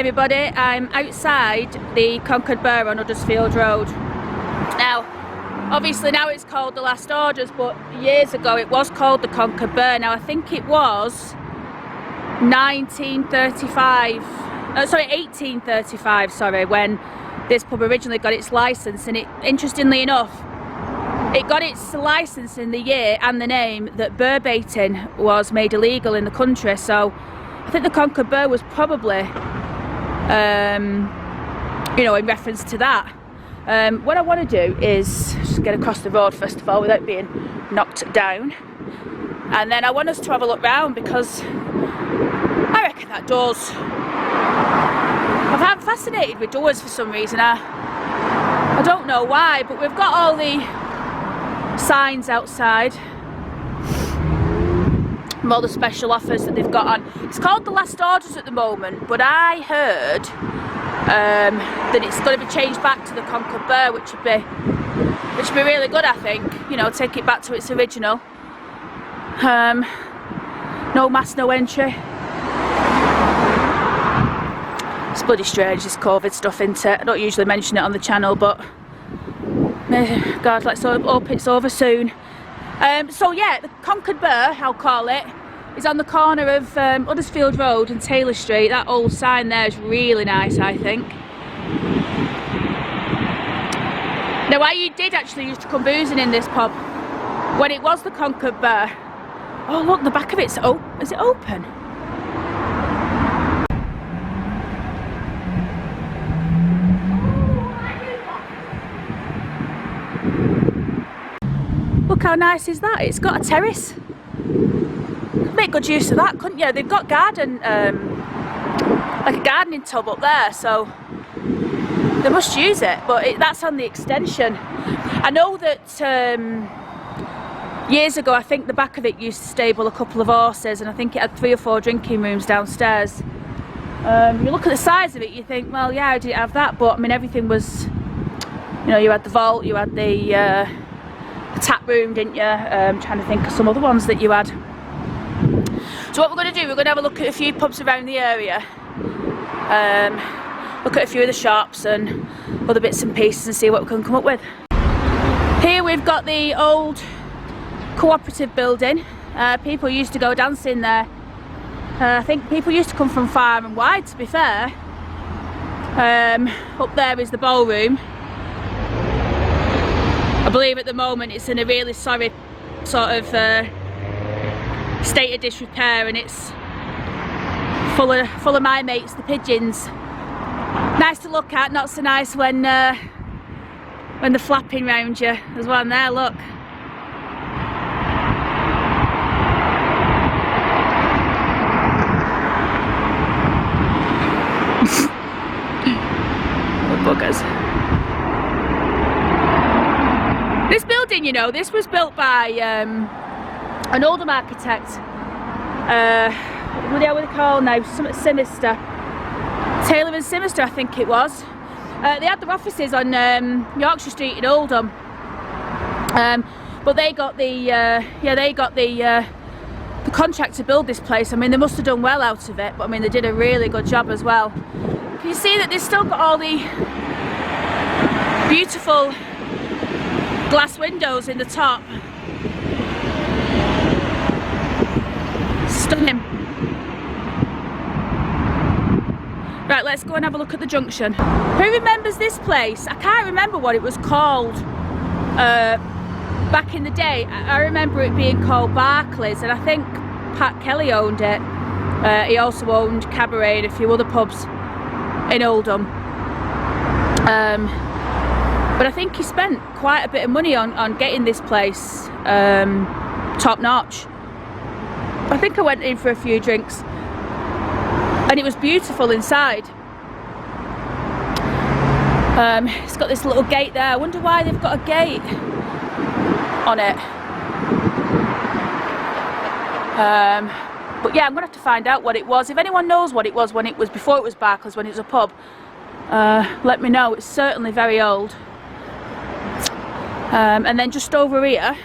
everybody, I'm outside the Conquered Bear on Huddersfield Road. Now, obviously now it's called the Last Orders, but years ago it was called the Conquered Bear. Now I think it was 1835, sorry, when this pub originally got its licence, and it, interestingly enough, it got its licence in the year and the name that bear baiting was made illegal in the country. So I think the Conquered Bear was probably, you know, in reference to that. What I want to do is just get across the road first of all without being knocked down, and then I want us to have a look round, because I reckon that doors, I'm fascinated with doors for some reason. I don't know why, but we've got all the signs outside, all the special offers that they've got on. It's called the Last Orders at the moment, but I heard that it's going to be changed back to the Conquered Bear, which would be really good, I think. You know, take it back to its original. No mask, no entry. It's bloody strange, this COVID stuff, isn't it? I don't usually mention it on the channel, but God, let's hope it's over soon. So yeah, the Conquered Bear, I'll call it, is on the corner of Huddersfield Road and Taylor Street. That old sign there is really nice, I think. Now, I did actually used to come boozing in this pub when it was the Conquered Bear. Oh look, the back of it's open. Is it open? Look how nice is that? It's got a terrace. Make good use of that, couldn't you? They've got garden, like a gardening tub up there, so they must use it. But that's on the extension. I know that years ago, I think the back of it used to stable a couple of horses, and I think it had 3 or 4 drinking rooms downstairs. You look at the size of it, you think, well, yeah, I didn't have that, but I mean, everything was, you know, you had the vault, you had the tap room, didn't you? Trying to think of some other ones that you had. So what we're going to do, we're going to have a look at a few pubs around the area, look at a few of the shops and other bits and pieces, and see what we can come up with. Here we've got the old cooperative building. People used to go dancing there. I think people used to come from far and wide, to be fair. Up there is the ballroom. I believe at the moment it's in a really sorry sort of state of disrepair, and it's full of my mates, the pigeons. Nice to look at, not so nice when they're flapping round you. There's one there, look. Buggers. This building, you know, this was built by an Oldham architect. What are they called now? Something Sinister. Taylor and Sinister, I think it was. They had their offices on Yorkshire Street in Oldham, but they got the the contract to build this place. I mean, they must have done well out of it, but I mean, they did a really good job as well. Can you see that they've still got all the beautiful glass windows in the top? Stunning. Right, let's go and have a look at the junction. Who remembers this place? I can't remember what it was called back in the day. I remember it being called Barclays, and I think Pat Kelly owned it. He also owned Cabaret and a few other pubs in Oldham. But I think he spent quite a bit of money on getting this place top notch. I think I went in for a few drinks, and it was beautiful inside. It's got this little gate there. I wonder why they've got a gate on it. But yeah, I'm gonna have to find out what it was. If anyone knows what it was when it was before it was Barclays, when it was a pub, let me know. It's certainly very old. And then just over here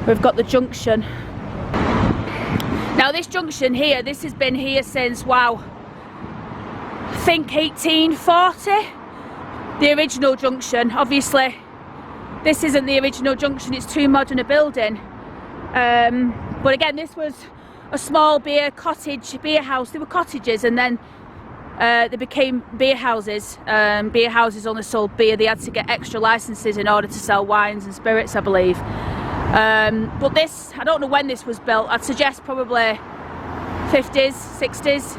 we've got the junction. Now this junction here, this has been here since, wow, think 1840, the original junction. Obviously this isn't the original junction, it's too modern a building. But again, this was a small beer house. They were cottages, and then they became beer houses. Beer houses only sold beer. They had to get extra licenses in order to sell wines and spirits, I believe. But this, I don't know when this was built. I'd suggest probably 50s, 60s.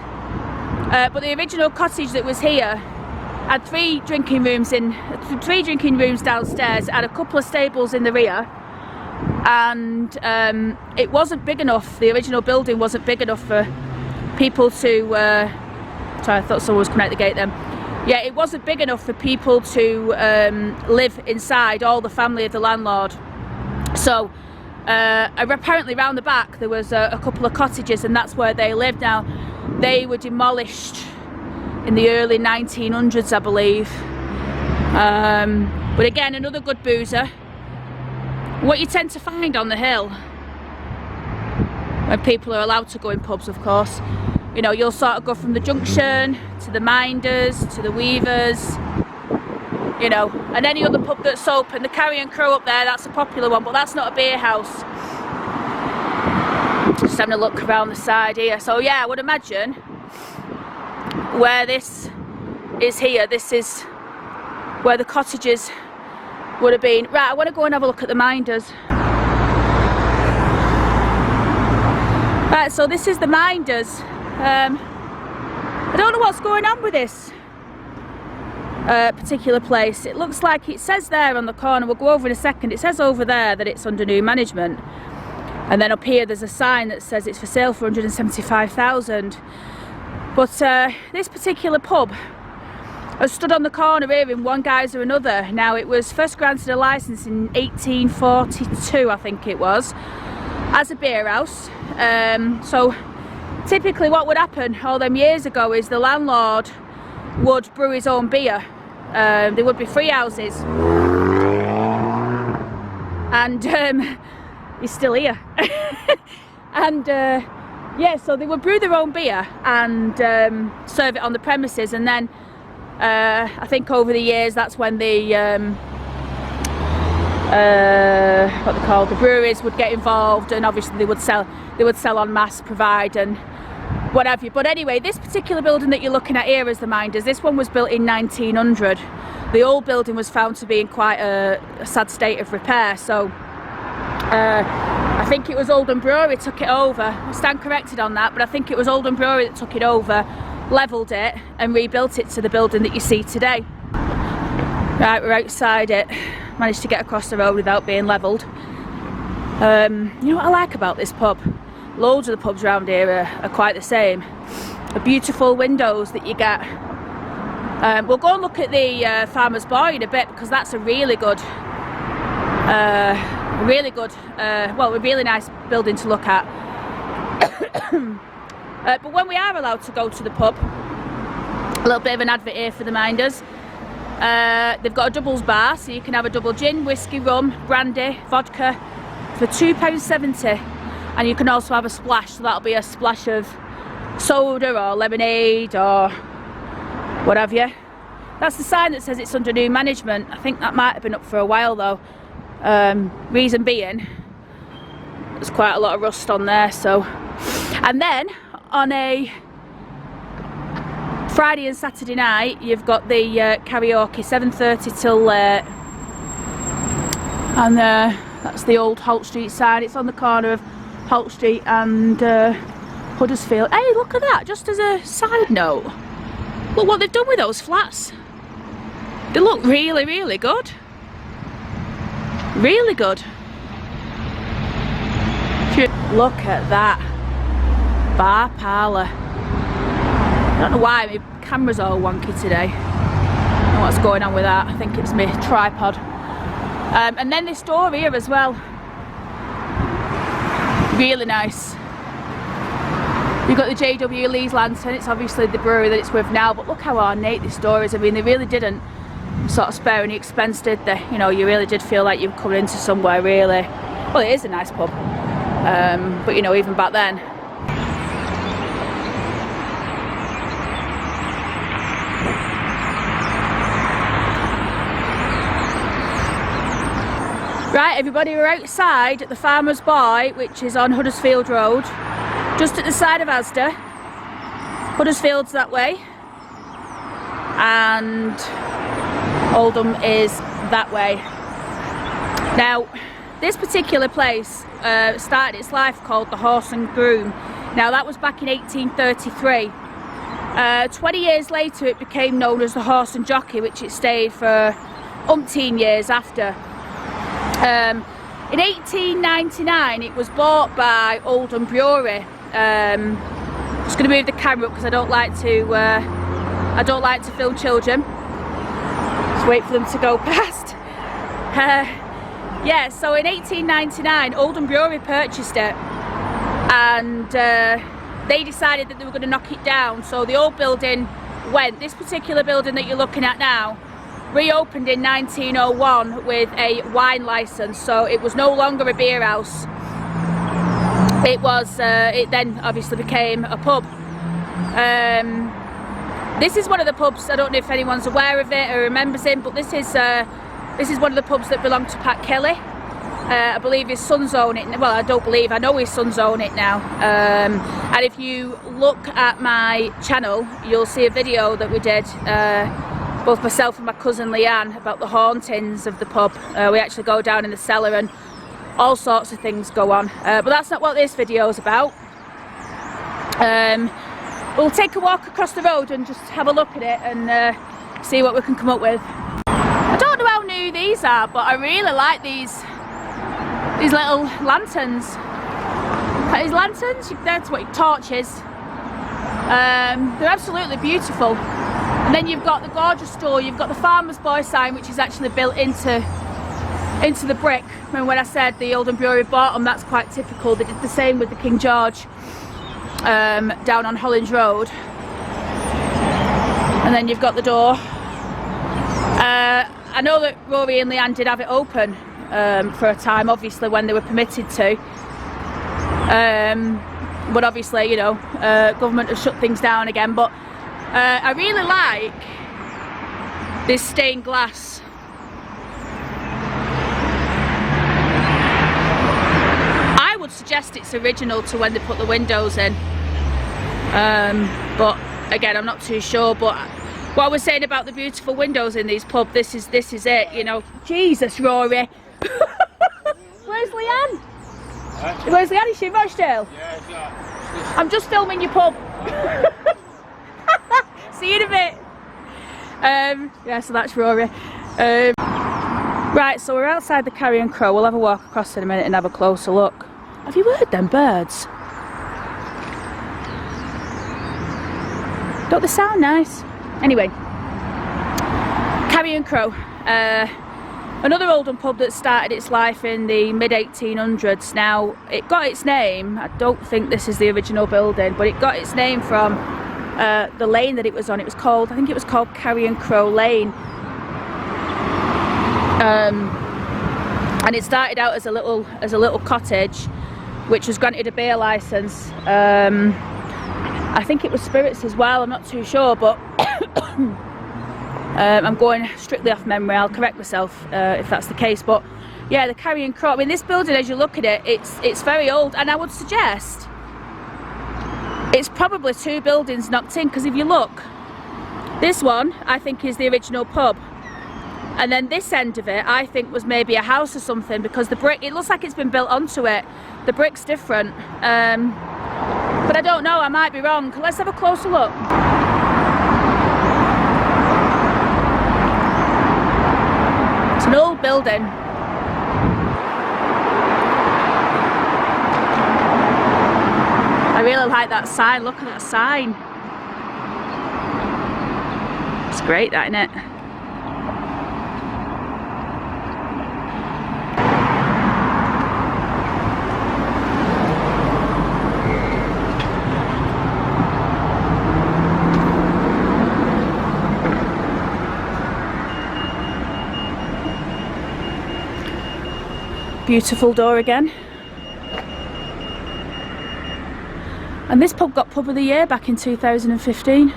But the original cottage that was here had three drinking rooms downstairs, had a couple of stables in the rear, and it wasn't big enough. The original building wasn't big enough for people to sorry, I thought someone was coming out the gate then. Yeah, it wasn't big enough for people to live inside, all the family of the landlord. So apparently round the back there was a couple of cottages, and that's where they lived. Now, they were demolished in the early 1900s, I believe. But again, another good boozer. What you tend to find on the hill, when people are allowed to go in pubs, of course, you know, you'll sort of go from the Junction to the Minders to the Weavers, you know, and any other pub that's open. The Carrion Crow up there, that's a popular one, but that's not a beer house. Just having a look around the side here. So yeah, I would imagine where this is here, this is where the cottages would have been. Right, I want to go and have a look at the Minders. Right, so this is the Minders. I don't know what's going on with this particular place. It looks like it says there on the corner, we'll go over in a second, it says over there that it's under new management, and then up here there's a sign that says it's for sale for 175,000. But this particular pub has stood on the corner here in one guise or another. Now, it was first granted a licence in 1842, I think it was, as a beer house. So typically what would happen all them years ago is the landlord would brew his own beer. There would be free houses, and he's still here. And yeah, so they would brew their own beer and serve it on the premises, and then I think over the years that's when the what they call the breweries would get involved, and obviously they would sell en masse, provide and what have you. But anyway, this particular building that you're looking at here is the Minders. This one was built in 1900. The old building was found to be in quite a sad state of repair, so I think it was Oldham Brewery took it over. I stand corrected on that, but I think it was Oldham Brewery that took it over, levelled it and rebuilt it to the building that you see today. Right, we're outside it. Managed to get across the road without being levelled. You know what I like about this pub? Loads of the pubs around here are quite the same. The beautiful windows that you get. We'll go and look at the Farmer's Boy in a bit, because that's a really good, well, a really nice building to look at. But when we are allowed to go to the pub, a little bit of an advert here for the Minders. They've got a doubles bar, so you can have a double gin, whiskey, rum, brandy, vodka for £2.70, and you can also have a splash, so that'll be a splash of soda or lemonade or what have you. That's the sign that says it's under new management. I think that might have been up for a while though. Reason being, there's quite a lot of rust on there. So, and then on a Friday and Saturday night, you've got the karaoke, 7:30 till late, and that's the old Holt Street sign. It's on the corner of Holt Street and Huddersfield. Hey, look at that! Just as a side note, look what they've done with those flats. They look really, really good. Really good. Look at that bar parlour. I don't know why my camera's all wonky today. I don't know what's going on with that. I think it's my tripod. And then this door here as well. Really nice. You've got the JW Lee's lantern. It's obviously the brewery that it's with now, but look how ornate this door is. I mean, they really didn't sort of spare any expense, did they? You know, you really did feel like you were coming into somewhere really, well, it is a nice pub, but you know, even back then. Right, everybody, we're outside at the Farmer's Boy, which is on Huddersfield Road, just at the side of Asda. Huddersfield's that way, and Oldham is that way. Now, this particular place started its life called the Horse and Groom. Now, that was back in 1833. 20 years later, it became known as the Horse and Jockey, which it stayed for umpteen years after. In 1899, it was bought by Oldham Brewery. Just going to move the camera up because I don't like to film children. Just wait for them to go past. Yeah, so in 1899, Oldham Brewery purchased it, and they decided that they were going to knock it down. So the old building went. This particular building that you're looking at now reopened in 1901 with a wine license, so it was no longer a beer house. It was. It then obviously became a pub. This is one of the pubs. I don't know if anyone's aware of it or remembers him, but this is one of the pubs that belonged to Pat Kelly. I believe his sons own it. Well, I don't believe, I know his sons own it now. And if you look at my channel, you'll see a video that we did, both myself and my cousin Leanne, about the hauntings of the pub. We actually go down in the cellar and all sorts of things go on. But that's not what this video is about. We'll take a walk across the road and just have a look at it and see what we can come up with. I don't know how new these are, but I really like these little lanterns. These lanterns, that's what torches. They're absolutely beautiful. And then you've got the gorgeous store. You've got the Farmer's Boy sign, which is actually built into the brick. Remember when I said the Oldham Brewery bought them? That's quite typical. They did the same with the King George down on Hollands Road. And then you've got the door. I know that Rory and Leanne did have it open for a time, obviously, when they were permitted to. But obviously, you know, government has shut things down again. But I really like this stained glass. I would suggest it's original to when they put the windows in. But again, I'm not too sure. But what I was saying about the beautiful windows in these pubs, this is it, you know. Jesus, Rory. Where's Leanne? Where's Leanne? Is she in Rochdale? Yeah, I'm just filming your pub. See you in a bit. Yeah, so that's Rory. Right, so we're outside the Carrion Crow. We'll have a walk across in a minute and have a closer look. Have you heard them birds? Don't they sound nice? Anyway, Carrion Crow. Another Oldham pub that started its life in the mid-1800s. Now, it got its name, I don't think this is the original building, but it got its name from the lane that it was on. It was called, I think it was called Carrion Crow Lane. And it started out as a little cottage, which was granted a beer licence. I think it was spirits as well, I'm not too sure, but I'm going strictly off memory. I'll correct myself if that's the case. But yeah, the Carrion Crow. I mean, this building, as you look at it, it's very old, and I would suggest it's probably two buildings knocked in, because if you look, this one I think is the original pub, and then this end of it I think was maybe a house or something, because the brick, it looks like it's been built onto it. The brick's different, but I don't know, I might be wrong. Let's have a closer look. It's an old building. I really like that sign. Look at that sign. It's great, that, isn't it? Beautiful door again. And this pub got Pub of the Year back in 2015.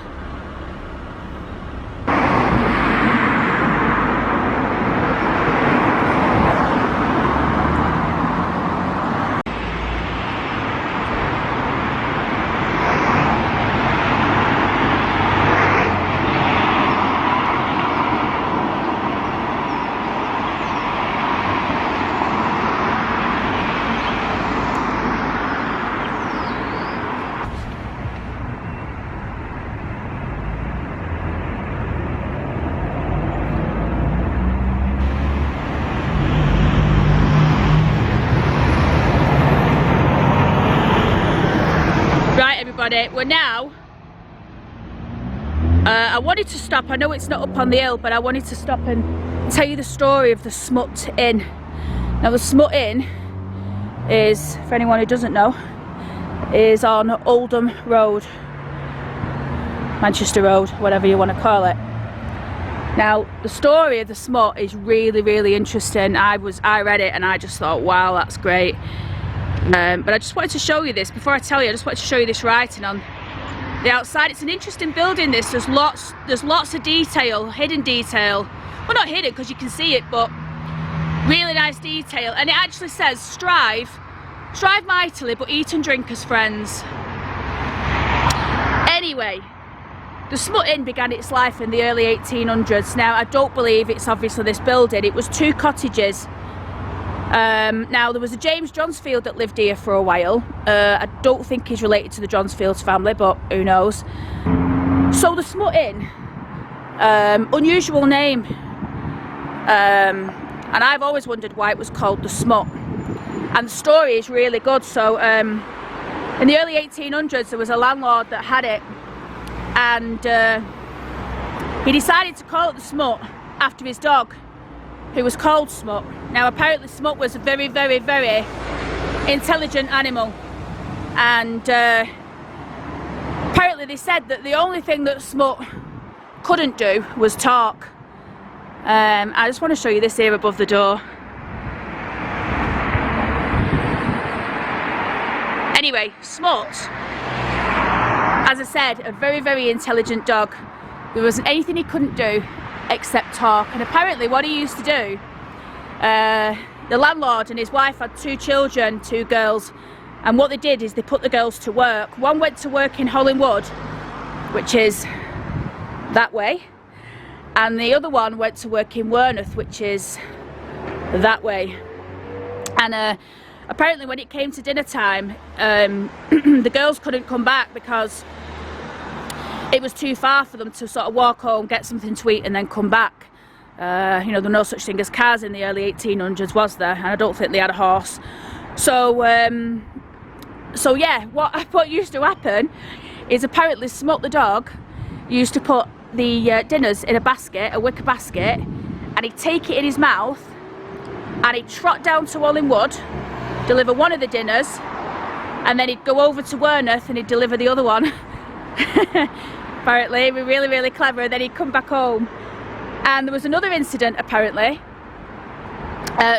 on it. We're now, I wanted to stop, I know it's not up on the hill, but I wanted to stop and tell you the story of the Smut Inn. Now the Smut Inn is, for anyone who doesn't know, is on Oldham Road, Manchester Road, whatever you want to call it. Now the story of the Smut is really, really interesting. I read it and I just thought, wow, that's great. But I just wanted to show you this. Before I tell you, I just wanted to show you this writing on the outside. It's an interesting building, this. There's lots of detail, hidden detail. Well, not hidden because you can see it, but really nice detail. And it actually says, strive mightily, but eat and drink as friends. Anyway, the Smut Inn began its life in the early 1800s. Now, I don't believe it's obviously this building. It was 2 cottages. Now, there was a James Johnsfield that lived here for a while. I don't think he's related to the Johnsfields family, but who knows. So the Smut Inn, unusual name. And I've always wondered why it was called the Smut. And the story is really good. So in the early 1800s, there was a landlord that had it, and he decided to call it the Smut after his dog, who was called Smut. Now apparently Smut was a very, very, very intelligent animal, and apparently they said that the only thing that Smut couldn't do was talk. I just want to show you this here above the door. Anyway, Smut, as I said, a very, very intelligent dog. There wasn't anything he couldn't do except talk. And apparently what he used to do, the landlord and his wife had 2 children, 2 girls, and what they did is they put the girls to work. One went to work in Hollingwood, which is that way, and the other one went to work in Werneth, which is that way. And apparently when it came to dinner time, the girls couldn't come back because it was too far for them to sort of walk home, get something to eat and then come back. You know, there was no such thing as cars in the early 1800s, was there? And I don't think they had a horse. So yeah, what used to happen is apparently Smut the dog used to put the dinners in a basket, a wicker basket, and he'd take it in his mouth and he'd trot down to Hollingwood, deliver one of the dinners, and then he'd go over to Werneth and he'd deliver the other one. Apparently, we're really, really clever. And then he'd come back home. And there was another incident, apparently.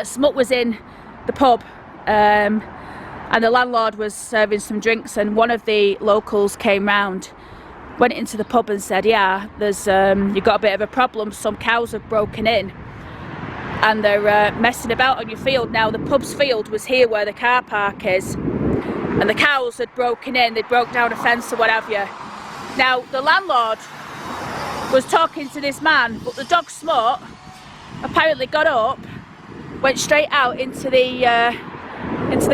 Smut was in the pub, and the landlord was serving some drinks, and one of the locals came round, went into the pub and said, yeah, there's you've got a bit of a problem. Some cows have broken in and they're messing about on your field. Now the pub's field was here where the car park is, and the cows had broken in, they broke down a fence or what have you. Now the landlord was talking to this man, but the dog Smut apparently got up, went straight out into the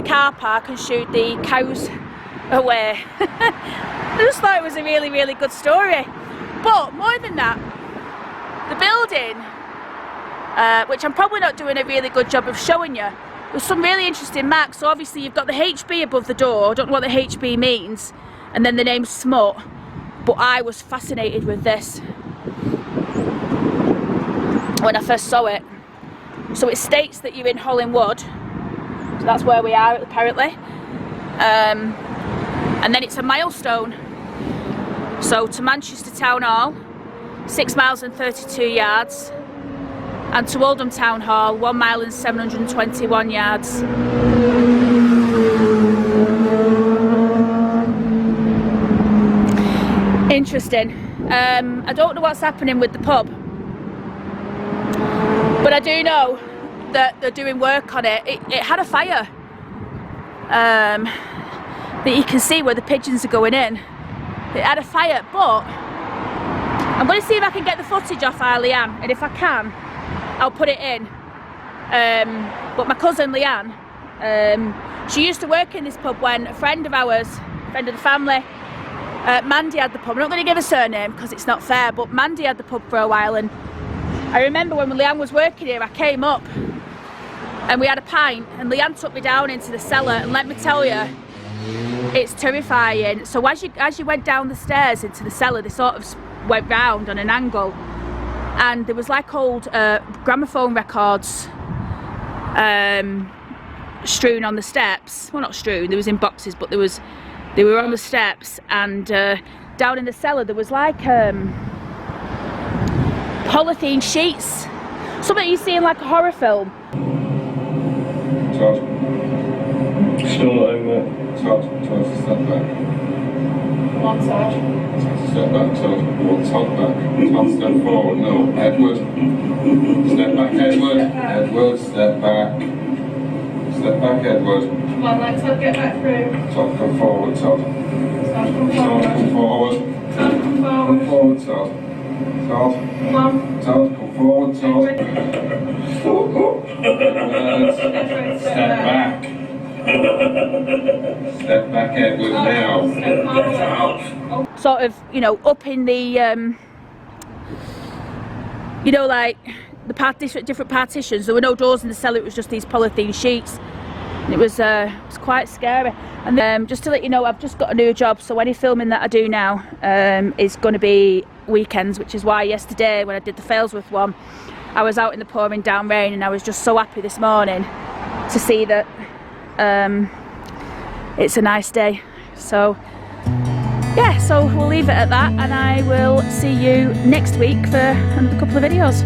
car park and shooed the cows away. I just thought it was a really, really good story. But more than that, the building, which I'm probably not doing a really good job of showing you, there's some really interesting marks. So obviously you've got the HB above the door. I don't know what the HB means, and then the name Smut. But I was fascinated with this when I first saw it. So it states that you're in Hollingwood, so that's where we are apparently, and then it's a milestone. So to Manchester Town Hall, 6 miles and 32 yards, and to Oldham Town Hall, 1 mile and 721 yards. Interesting. I don't know what's happening with the pub, but I do know that they're doing work on it. It had a fire that you can see where the pigeons are going in. It had a fire, but I'm going to see if I can get the footage off Leanne, and if I can, I'll put it in. But my cousin Leanne, she used to work in this pub when a friend of ours, friend of the family, Mandy had the pub. I'm not going to give a surname because it's not fair, but Mandy had the pub for a while, and I remember when Leanne was working here, I came up and we had a pint, and Leanne took me down into the cellar, and let me tell you, It's terrifying. So as you went down the stairs into the cellar, they sort of went round on an angle, and there was like old gramophone records strewn on the steps. Well, not strewn, there was in boxes, but they were on the steps. And down in the cellar there was like polythene sheets, something you see in like a horror film. Todd. Still not in there. Todd, step back. One Todd. Step back, Todd. One Todd back. Todd, step forward. No, Edward. Step back, Edward. Edward, step back. Step back, Edward. Come on, let Todd get back through. Todd, come forward, Todd. Todd, come forward. Todd, come forward. Todd, come forward. Come forward, Todd. Todd. Come on. Todd, come forward, Todd. Step back. Step back, Edward, now. Sort of, you know, up in the, you know, like the different partitions. There were no doors in the cellar, it was just these polythene sheets. And it was quite scary. And then, just to let you know, I've just got a new job, so any filming that I do now is going to be weekends, which is why yesterday when I did the fails with one, I was out in the pouring down rain, and I was just so happy this morning to see that it's a nice day. So yeah, so we'll leave it at that, and I will see you next week for another couple of videos.